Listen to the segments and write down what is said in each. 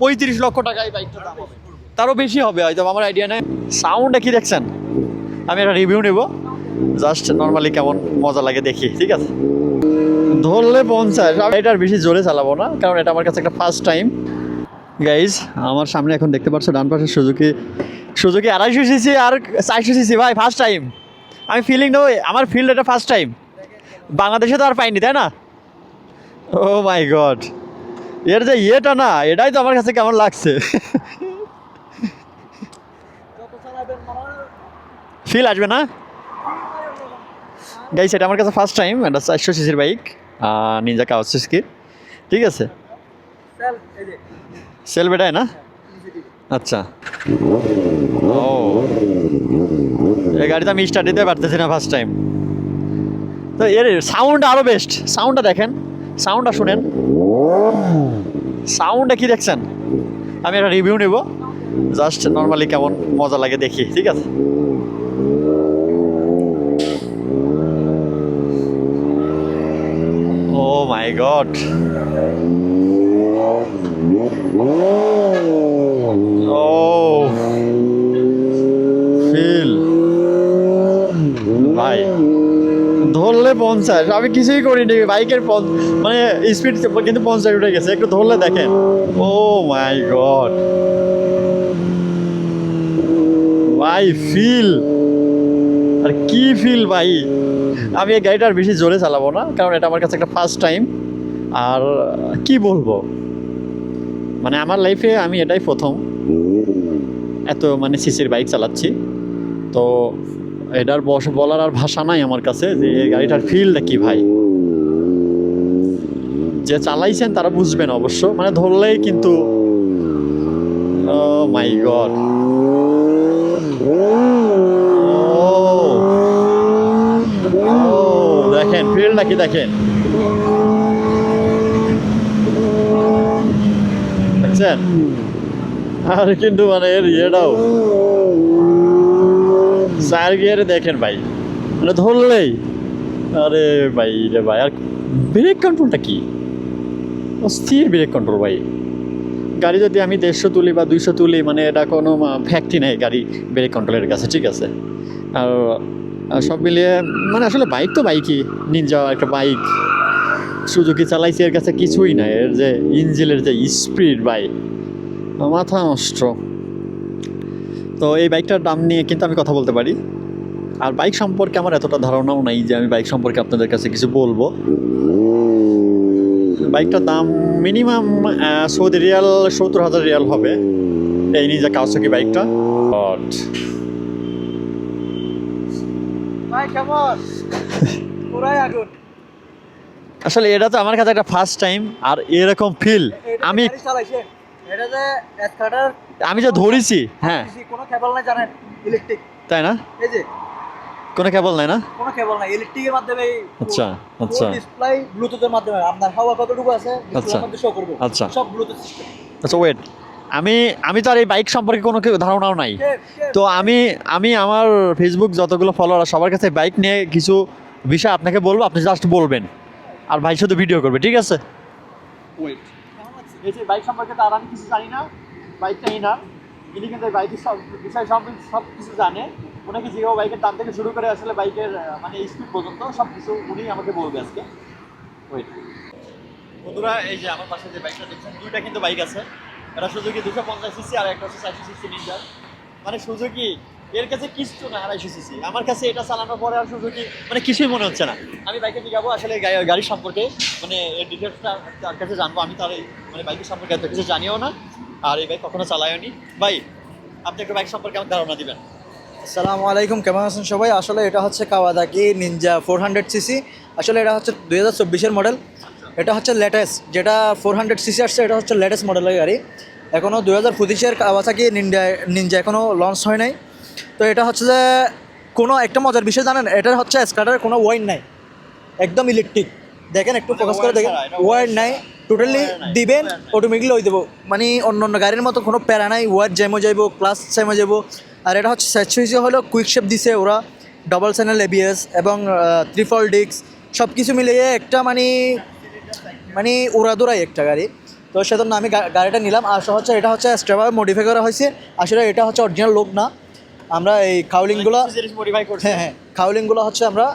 35 লক্ষ টাকা এই বাইকটার দাম হবে, তারও বেশি হবে হয়তো, আমার আইডিয়া নেই। সাউন্ডটা কি দেখছেন? আমি একটা রিভিউ নেব, জাস্ট নর্মালি কেমন মজা লাগে দেখি, ঠিক আছে? ধরলে 50, আমি এটার বেশি জোরে চালাবো না, কারণ এটা আমার কাছে একটা ফার্স্ট টাইম। গাইজ, আমার সামনে এখন দেখতে পাচ্ছ ডান পাশে সুজুকি 250 সিসি আর 400 সিসি, ভাই ফার্স্ট টাইম। আমি ফিলিং নেব, আমার ফিল্ড এটা ফার্স্ট টাইম, বাংলাদেশে তো আর পাইনি, তাই না? ও মাই গড, এর যে ইয়েটা না, এটাই তো আমার কাছে কেমন লাগছে। ফিল আসবে না গাইস? এটা আমার কাছে ফার্স্ট টাইম, এটা 400 সিসির বাইক, নিনজা কাওয়াসাকি, ঠিক আছে? সেলফ এটাই না? আচ্ছা। ও, এই গাড়িতে আমি স্টার্ট দিতে পারতেছি না ফার্স্ট টাইম, তো এর সাউন্ডটা আরও বেস্ট। সাউন্ডটা দেখেন, সাউন্ডটা শুনেন, সাউন্ডটা কি দেখছেন? আমি একটা রিভিউ নেব, জাস্ট নর্মালি কেমন মজা লাগে দেখি, ঠিক আছে? ও মাই গড, ও ফিল ভাই, ধরলে 50, আমি কিছুই করিনি, বাইকের মানে স্পিড কিন্তু 50 উঠে গেছে, একটু ধরলে দেখেন। ও মাই গড ভাই, ফিল আর কি ফিল ভাই। আমি এই গাড়িটার বেশি জোরে চালাবো না, কারণ এটা আমার কাছে একটা ফার্স্ট টাইম। আর কি বলবো, মানে আমার লাইফে আমি এটাই প্রথম এত মানে সিসির বাইক চালাচ্ছি, তো এটার বলার আর ভাষা নাই আমার কাছে যে এই গাড়িটার ফিলটা কি ভাই। যে চালাইছেন তারা বুঝবেন অবশ্য, মানে ধরলেই কিন্তু ও মাই গড, দেখেন ফিলটা কি দেখেন, দেখছেন? আর কিন্তু মানে এর ইয়েটাও 4 গিয়ারে দেখেন ভাই, মানে ধরলেই, আরে ভাই রে ভাই। আর ব্রেক কন্ট্রোলটা কি অস্থির ব্রেক কন্ট্রোল ভাই। গাড়ি যদি আমি 150 তুলি বা 200 তুলি, মানে এটা কোনো ফ্যাক্টরি নেই গাড়ি ব্রেক কন্ট্রোলের কাছে, ঠিক আছে? আর সব মিলিয়ে মানে আসলে বাইক তো বাইকই, নিনজা একটা বাইক, সুজুকি চালাইছি, এর কাছে কিছুই নাই। এর যে ইঞ্জিনের যে স্পিড ভাই, মাথা নষ্ট। তো এই বাইকটার দাম নিয়ে কিন্তু আমি কথা বলতে পারি, আর বাইক সম্পর্কে আমার এতটা ধারণাও নাই যে আমি বাইক সম্পর্কে আপনাদের কাছে কিছু বলবো। বাইকটার দাম মিনিমাম সৌদি রিয়াল 70,000 রিয়াল হবে, এই নিনজা কাওয়াসাকি বাইকটা। আসলে এটা তো আমার কাছে একটা ফার্স্ট টাইম, আর এরকম ফিল আমি আমি যে ধরেছি, হ্যাঁ কোনো কেবল নাই জানেন, ইলেকট্রিক, তাই না? এই যে কোনো কেবল নাই না? কোনো কেবল নাই, ইলেকট্রিকের মাধ্যমে। আচ্ছা আচ্ছা ডিসপ্লে ব্লুটুথের মাধ্যমে, আপনার হাওয়া কতটুকু আছে আচ্ছা ডিসপ্লের মধ্যে শো করবে, আচ্ছা সব ব্লুটুথ সিস্টেম। আচ্ছা ওয়েট, আমি তো আর এই বাইক সম্পর্কে কোনো ধারণাও নাই, তো আমি আমার ফেসবুক যতগুলো ফলোয়ার সবার কাছে বাইক নিয়ে কিছু বিষয় আপনাকে বলবো, আপনি জাস্ট বলবেন, আর ভাই শুধু ভিডিও করবে, ঠিক আছে? ওয়েট, এই যে বাইক সম্পর্কে তার আমি কিছু জানি না, বাইকটা ইনার, ইনি কিন্তু বাইকের সব বিষয় সব কিছু জানে। ওনাকে যেভাবে বাইকের দাম থেকে শুরু করে আসলে বাইকের মানে স্পিড পর্যন্ত সব কিছু উনি আমাকে বলবে আজকে। ওয়েট বন্ধুরা, এই যে আমার পাশে যে বাইকটা দেখছেন, দুইটা কিন্তু বাইক আছে, একটা সুজুকি 250 সিসি আর একটা হচ্ছে 400 সিসি নিনজা। মানে সুজুকি এর কাছে কিছু না, 250 সিসি। আমার কাছে এটা চালানোর পরে আর সুজুকি মানে কিছুই মনে হচ্ছে না। আমি বাইকে নিয়ে যাবো, আসলে গাড়ির সম্পর্কে মানে এর ডিটেলসটা তার কাছে জানবো। আমি তার মানে বাইকের সম্পর্কে এত কিছু জানিও না, আর এই বাইক কখনো চালাইও নি। ভাই আপনি একটু বাইক সম্পর্কে আমার ধারণা দিবেন। আসসালামু আলাইকুম, কেমন আছেন সবাই? আসলে এটা হচ্ছে কাওয়াসাকি নিনজা 400 সিসি। আসলে এটা হচ্ছে 2024-এর মডেল। এটা হচ্ছে লেটেস্ট, যেটা 400 সিসি আসছে এটা হচ্ছে লেটেস্ট মডেলের গাড়ি। এখনও 2025-এর কাওয়াসাকি নিনজা এখনও লঞ্চ হয় নাই। তো এটা হচ্ছে যে কোনো একটা মজার বিষয় জানেন, এটা হচ্ছে স্টার্টারের কোনো ওয়াইন নাই, একদম ইলেকট্রিক। দেখেন একটু ফোকাস করে দেখেন, ওয়াইন নাই, টোটালি দিবেন অটোমেটিকলি হয়ে দেবো। মানে অন্য অন্য গাড়ির মতো কোনো প্যারা নাই, ওয়ার জ্যামও যাইব, ক্লাস জ্যামও যাব। আর এটা হচ্ছে স্যাচুইসি হলো কুইক শেপ দিছে ওরা, ডবল চ্যানেল এবিএস এবং ট্রিপল ডিস্ক সব কিছু মিলিয়ে একটা মানে ওরা দৌড়াই একটা গাড়ি। তো সেজন্য আমি গাড়িটা নিলাম। আর হচ্ছে এটা হচ্ছে এক্সট্রাভাবে মডিফাই করা হয়েছে। আসলে এটা হচ্ছে অরিজিনাল লোক না, আমরা এই কাউলিংগুলো, মডিফাই করছে। হ্যাঁ হ্যাঁ, কাউলিংগুলো হচ্ছে আমরা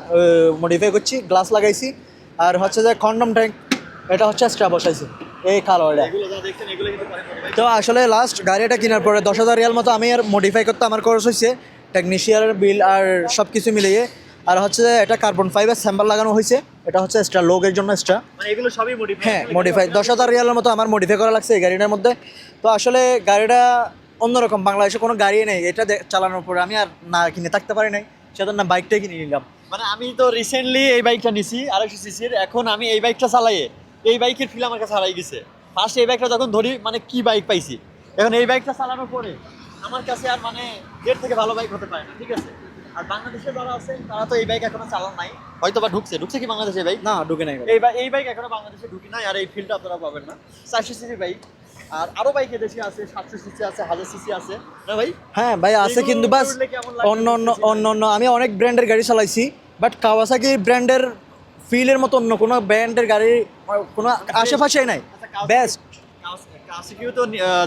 মডিফাই করছি, গ্লাস লাগাইছি। আর হচ্ছে যে কন্ডম ট্যাঙ্ক, এটা হচ্ছে এক্সট্রা বসাইছি এই কালো এটা। এগুলো যা দেখছেন এগুলো কিন্তু পরে modify তো আসলে লাস্ট গাড়িটা কেনার পরে 10,000 রিয়াল মতো আমি আর মডিফাই করতে আমার খরচ হয়েছে, টেকনিশিয়ানের বিল আর সব কিছু মিলিয়ে। আর হচ্ছে যে এটা কার্বন ফাইবার স্যাম্পল লাগানো হয়েছে, এটা হচ্ছে এক্সট্রা লোকের জন্য এক্সট্রা। মানে এগুলো সবই মডিফাই। হ্যাঁ মডিফাই, 10,000 রিয়ালের মতো আমার মডিফাই করা লাগছে এই গাড়িটার মধ্যে। তো আসলে গাড়িটা অন্যরকম, বাংলাদেশে কোনো গাড়ি নেই এটা চালানোর পরে আমি আর না কিনে থাকতে পারি নাই, সেজন্য বাইকটাই কিনে নিলাম। মানে আমি তো রিসেন্টলি এই বাইকটা নিছি 250 সিসির, এখন আমি এই বাইকটা চালাইয়ে এই বাইকের ফিল আমার কাছে হারাই গেছে। ফার্স্ট এই বাইকটা যখন ধরি মানে কি বাইক পাইছি, এখন এই বাইকটা চালানোর পরে আমার কাছে আর মানে এর থেকে ভালো বাইক হতে পারে না, ঠিক আছে। আর বাংলাদেশে যারা আছেন তারা তো এই বাইক এখনো চালান নাই, হয়তো বা ঢুকছে কি বাংলাদেশে বাইক? না ঢুকে নাই। এই বাইক এখনো বাংলাদেশে ঢুকি নাই, আর এই ফিলটা আপনারা পাবেন না। 400 সিসি বাইক, আর আরো বাইক এদেশে আছে 700 সিসি আছে, 1000 সিসি আছে না ভাই? হ্যাঁ ভাই আছে, এগুলো কিন্তু বাস করলে কেমন লাগে? অন্য আমি অনেক ব্র্যান্ডের গাড়ি চালাইছি, বাট কাওয়াসাকি ব্র্যান্ডের ফিলের মতো অন্য কোনো ব্র্যান্ডের গাড়ি কোনো আশেপাশেই নাই। বেস্ট। কাওয়াসাকিও তো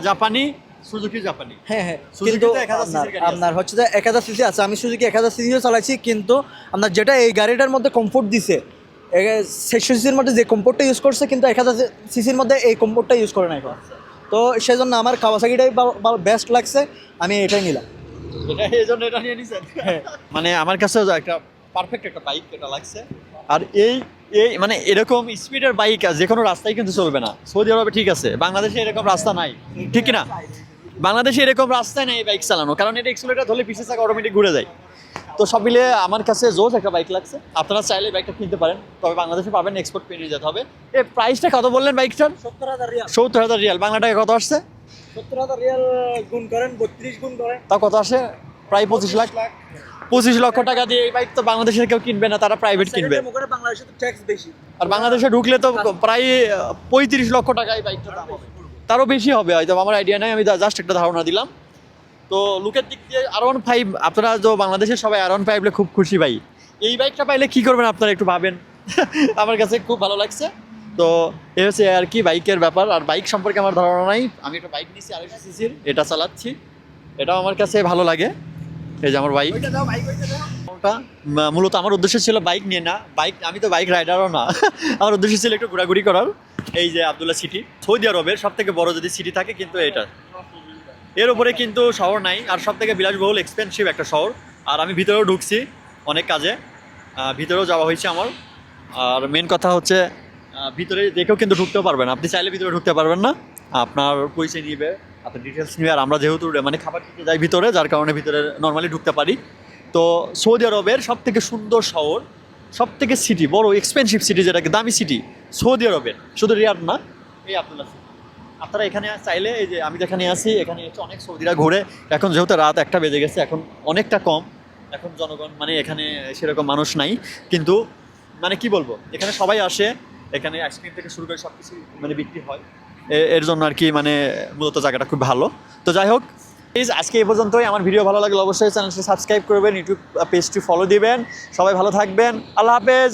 জাপানি, সুজুকি জাপানি। হ্যাঁ হ্যাঁ, সুজুকি কিন্তু তো 1000 সিসির গাড়ি আছে। আপনার হচ্ছে যে 1000 সিসি আছে, আমি সুজুকি 1000 সিসিও চালাইছি, কিন্তু আপনার যেটা এই গাড়িটার মধ্যে কমফোর্ট দিছে 600 সিসির মধ্যে যে কমফোর্টটা ইউজ করছে, কিন্তু 1000 সিসির মধ্যে এই কমফোর্টটা ইউজ করে নাই। তো সেজন্য আমার কাওয়াসাকিটাই বেস্ট লাগছে, আমি এটাই নিলাম। এটা নিয়ে নিছেন? মানে আমার কাছে একটা পারফেক্ট একটা বাইক এটা লাগছে। আর এই এই মানে এরকম স্পিডের বাইক যে কোনো রাস্তায় কিন্তু চলবে না। সৌদি আরবে ঠিক আছে, বাংলাদেশে এরকম রাস্তা নাই, ঠিক না? বাংলাদেশে এরকম রাস্তায় নাই এই বাইক চালানো, কারণ এটা এক্সিলারেটর ধরলে পিছিয়ে চাকা অটোমেটিক ঘুরে যায়। তো সব মিলিয়ে আমার কাছে জোস একটা বাইক লাগছে। আপনারা চাইলে বাইকটা কিনতে পারেন, তবে বাংলাদেশে পাবেন, এক্সপোর্ট পেরিয়ে যেতে হবে। এই প্রাইসটা কত বললেন বাইকটার? 70,000 রিয়াল। 70,000 রিয়াল, বাংলা টাকা কত আসছে? 70,000 রিয়াল গুণ করেন, 32 গুণ করেন, তাও কত আসে? প্রায় 25 লাখ। 25 লক্ষ টাকা দিয়ে এই বাইক তো বাংলাদেশের কেউ কিনবে না, তারা প্রাইভেট কিনবে। বাংলাদেশে তো ট্যাক্স বেশি। আর বাংলাদেশে ঢুকলে তো প্রায় 35 লক্ষ টাকা এই বাইকটা দাম হবে, তারও বেশি হবে হয়তো, আমার আইডিয়া নাই, আমি জাস্ট একটা ধারণা দিলাম। তো লুকের দিক দিয়ে R15, আপনারা তো বাংলাদেশের সবাই R15 পাইলে খুব খুশি ভাই। এই বাইকটা পাইলে কি করবেন আপনারা একটু ভাবেন। আমার কাছে খুব ভালো লাগছে। তো এ হচ্ছে আর কি বাইকের ব্যাপার। আর বাইক সম্পর্কে আমার ধারণা নাই, আমি একটা বাইক নিয়েছি 250 সিসির, এটা চালাচ্ছি, এটাও আমার কাছে ভালো লাগে। এই যে আমার বাইক, ওটা মূলত আমার উদ্দেশ্য ছিল বাইক নিয়ে না, আমি তো বাইক রাইডারও না। আমার উদ্দেশ্য ছিল একটু ঘোরাঘুরি করার। এই যে আবদুল্লাহ সিটি, সৌদি আরবের সব থেকে বড় যদি সিটি থাকে কিন্তু এটা, এর উপরে কিন্তু শহর নাই, আর সব থেকে বিলাসবহুল এক্সপেন্সিভ একটা শহর। আর আমি ভিতরেও ঢুকছি অনেক কাজে, ভিতরেও যাওয়া হয়েছে আমার। আর মেন কথা হচ্ছে ভিতরে দেখেও কিন্তু ঢুকতেও পারবেন, আপনি চাইলে ভিতরে ঢুকতে পারবেন না, আপনার পয়সা নিবে, আপনার ডিটেলস নিবে। আর আমরা যেহেতু মানে খাবার খেতে যাই ভিতরে, যার কারণে ভিতরে নর্মালি ঢুকতে পারি। তো সৌদি আরবের সব থেকে সুন্দর শহর, সব থেকে সিটি, বড় এক্সপেন্সিভ সিটি, যেটাকে দামি সিটি সৌদি আরবের, শুধু রিয়াদ না, এই আব্দুল্লাহ সিটি। আপনারা এখানে চাইলে, এই যে আমি যেখানে আছি এখানে এসে অনেক সৌদিরা ঘুরে। এখন যেহেতু রাত 1টা বেজে গেছে, এখন অনেকটা কম, এখন জনগণ মানে এখানে সেরকম মানুষ নাই, কিন্তু মানে কি বলবো, এখানে সবাই আসে, এখানে আইসক্রিম থেকে শুরু করে সব কিছু মানে বিক্রি হয়, এর জন্য আর কি মানে মূলত জায়গাটা খুব ভালো। তো যাই হোক, প্লিজ আজকে এই পর্যন্তই। আমার ভিডিও ভালো লাগলে অবশ্যই চ্যানেলটি সাবস্ক্রাইব করবেন, ইউটিউব পেজটি ফলো দিবেন। সবাই ভালো থাকবেন, আল্লাহ হাফেজ।